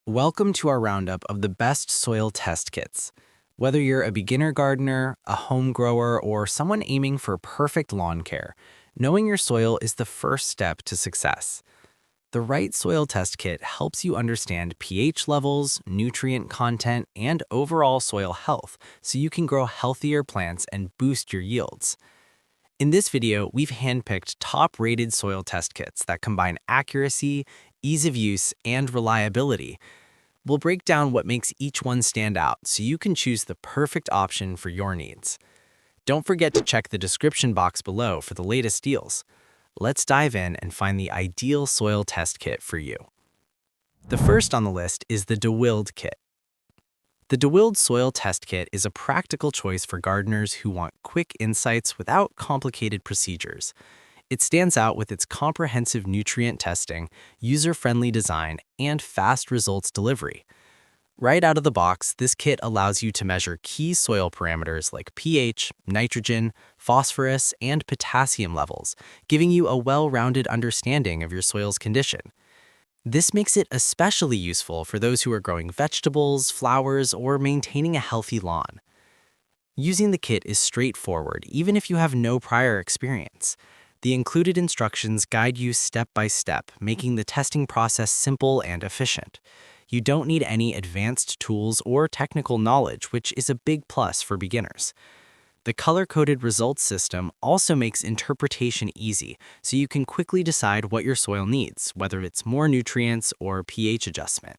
Welcome to our roundup of the best soil test kits. Whether you're a beginner gardener, a home grower, or someone aiming for perfect lawn care, knowing your soil is the first step to success. The right soil test kit helps you understand pH levels, nutrient content, and overall soil health so you can grow healthier plants and boost your yields. In this video, we've handpicked top-rated soil test kits that combine accuracy, ease of use, and reliability. We'll break down what makes each one stand out so you can choose the perfect option for your needs. Don't forget to check the description box below for the latest deals. Let's dive in and find the ideal soil test kit for you. The first on the list is the DeWild kit. The DeWild Soil Test Kit is a practical choice for gardeners who want quick insights without complicated procedures. It stands out with its comprehensive nutrient testing, user-friendly design, and fast results delivery. Right out of the box, this kit allows you to measure key soil parameters like pH, nitrogen, phosphorus, and potassium levels, giving you a well-rounded understanding of your soil's condition. This makes it especially useful for those who are growing vegetables, flowers, or maintaining a healthy lawn. Using the kit is straightforward, even if you have no prior experience. The included instructions guide you step by step, making the testing process simple and efficient. You don't need any advanced tools or technical knowledge, which is a big plus for beginners. The color-coded results system also makes interpretation easy, so you can quickly decide what your soil needs, whether it's more nutrients or pH adjustment.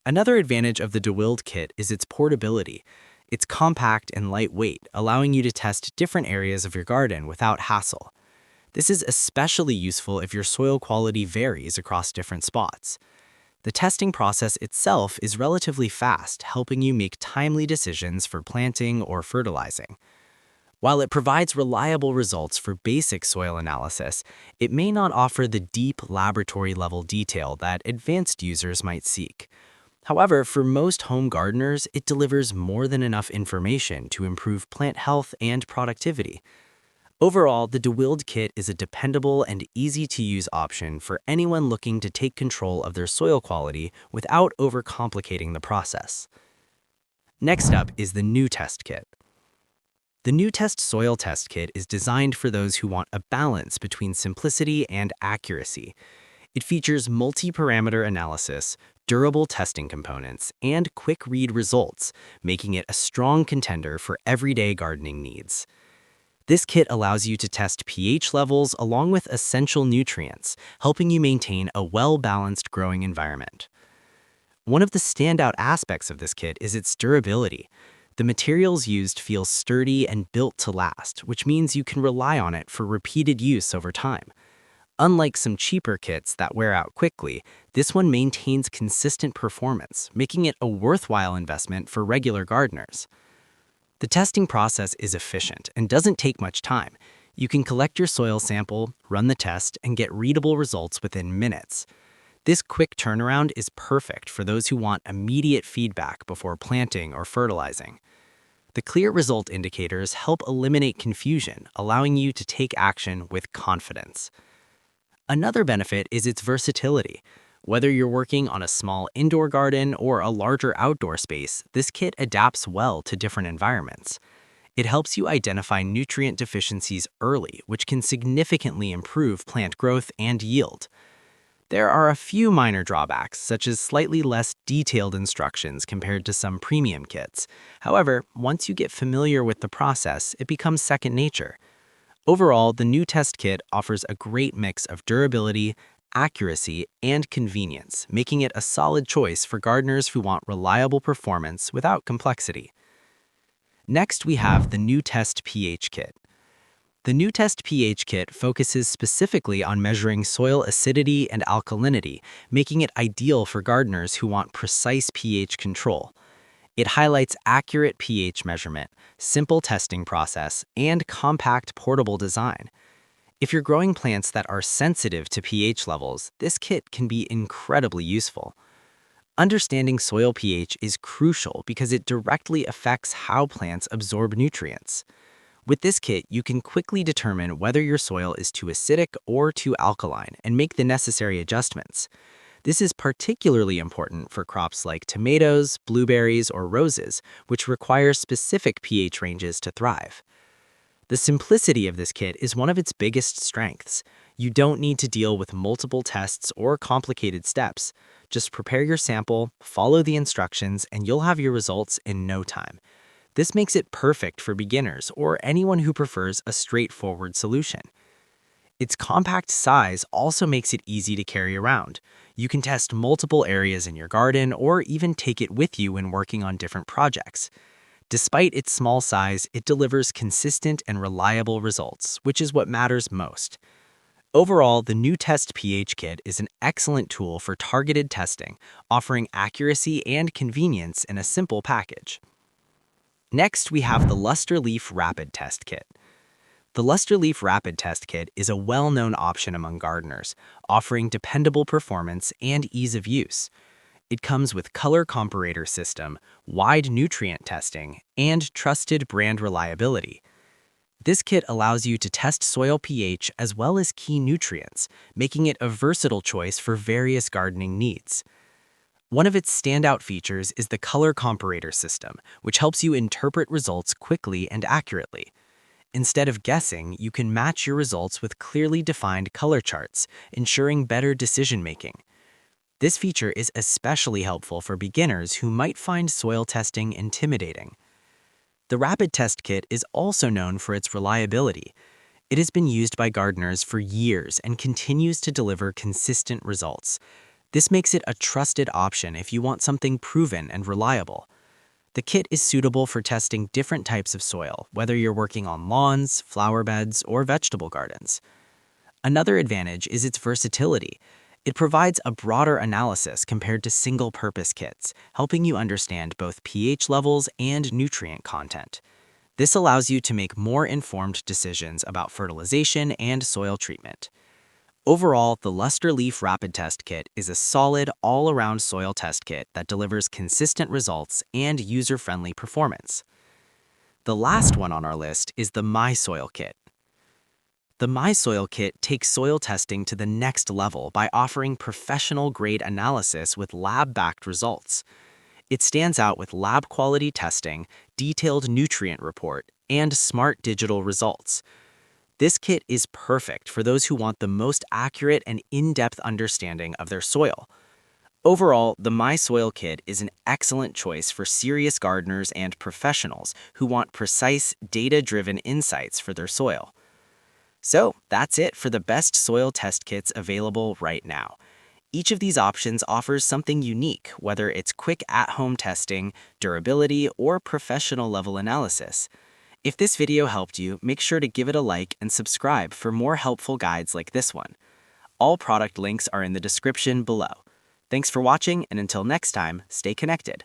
Another advantage of the DeWild kit is its portability. It's compact and lightweight, allowing you to test different areas of your garden without hassle. This is especially useful if your soil quality varies across different spots. The testing process itself is relatively fast, helping you make timely decisions for planting or fertilizing. While it provides reliable results for basic soil analysis, it may not offer the deep laboratory-level detail that advanced users might seek. However, for most home gardeners, it delivers more than enough information to improve plant health and productivity. Overall, the DeWild kit is a dependable and easy-to-use option for anyone looking to take control of their soil quality without overcomplicating the process. Next up is the NuTest kit. The NuTest Soil Test Kit is designed for those who want a balance between simplicity and accuracy. It features multi-parameter analysis, durable testing components, and quick-read results, making it a strong contender for everyday gardening needs. This kit allows you to test pH levels along with essential nutrients, helping you maintain a well-balanced growing environment. One of the standout aspects of this kit is its durability. The materials used feel sturdy and built to last, which means you can rely on it for repeated use over time. Unlike some cheaper kits that wear out quickly, this one maintains consistent performance, making it a worthwhile investment for regular gardeners. The testing process is efficient and doesn't take much time. You can collect your soil sample, run the test, and get readable results within minutes. This quick turnaround is perfect for those who want immediate feedback before planting or fertilizing. The clear result indicators help eliminate confusion, allowing you to take action with confidence. Another benefit is its versatility. Whether you're working on a small indoor garden or a larger outdoor space, this kit adapts well to different environments. It helps you identify nutrient deficiencies early, which can significantly improve plant growth and yield. There are a few minor drawbacks, such as slightly less detailed instructions compared to some premium kits. However, once you get familiar with the process, it becomes second nature. Overall, the NuTest kit offers a great mix of durability, accuracy, and convenience, making it a solid choice for gardeners who want reliable performance without complexity. Next, we have the NuTest pH kit. The NuTest pH kit focuses specifically on measuring soil acidity and alkalinity, making it ideal for gardeners who want precise pH control. It highlights accurate pH measurement, simple testing process, and compact portable design. If you're growing plants that are sensitive to pH levels, this kit can be incredibly useful. Understanding soil pH is crucial because it directly affects how plants absorb nutrients. With this kit, you can quickly determine whether your soil is too acidic or too alkaline and make the necessary adjustments. This is particularly important for crops like tomatoes, blueberries, or roses, which require specific pH ranges to thrive. The simplicity of this kit is one of its biggest strengths. You don't need to deal with multiple tests or complicated steps. Just prepare your sample, follow the instructions, and you'll have your results in no time. This makes it perfect for beginners or anyone who prefers a straightforward solution. Its compact size also makes it easy to carry around. You can test multiple areas in your garden or even take it with you when working on different projects. Despite its small size, it delivers consistent and reliable results, which is what matters most. Overall, the new Test pH Kit is an excellent tool for targeted testing, offering accuracy and convenience in a simple package. Next, we have the Luster Leaf Rapid Test Kit. The Luster Leaf Rapid Test Kit is a well-known option among gardeners, offering dependable performance and ease of use. It comes with color comparator system, wide nutrient testing, and trusted brand reliability. This kit allows you to test soil pH as well as key nutrients, making it a versatile choice for various gardening needs. One of its standout features is the color comparator system, which helps you interpret results quickly and accurately. Instead of guessing, you can match your results with clearly defined color charts, ensuring better decision-making. This feature is especially helpful for beginners who might find soil testing intimidating. The Rapid Test Kit is also known for its reliability. It has been used by gardeners for years and continues to deliver consistent results. This makes it a trusted option if you want something proven and reliable. The kit is suitable for testing different types of soil, whether you're working on lawns, flower beds, or vegetable gardens. Another advantage is its versatility. It provides a broader analysis compared to single-purpose kits, helping you understand both pH levels and nutrient content. This allows you to make more informed decisions about fertilization and soil treatment. Overall, the Luster Leaf Rapid Test Kit is a solid, all-around soil test kit that delivers consistent results and user-friendly performance. The last one on our list is the My Soil Kit. The My Soil Kit takes soil testing to the next level by offering professional-grade analysis with lab-backed results. It stands out with lab-quality testing, detailed nutrient report, and smart digital results. This kit is perfect for those who want the most accurate and in-depth understanding of their soil. Overall, the My Soil Kit is an excellent choice for serious gardeners and professionals who want precise, data-driven insights for their soil. So, that's it for the best soil test kits available right now. Each of these options offers something unique, whether it's quick at-home testing, durability, or professional-level analysis. If this video helped you, make sure to give it a like and subscribe for more helpful guides like this one. All product links are in the description below. Thanks for watching, and until next time, stay connected.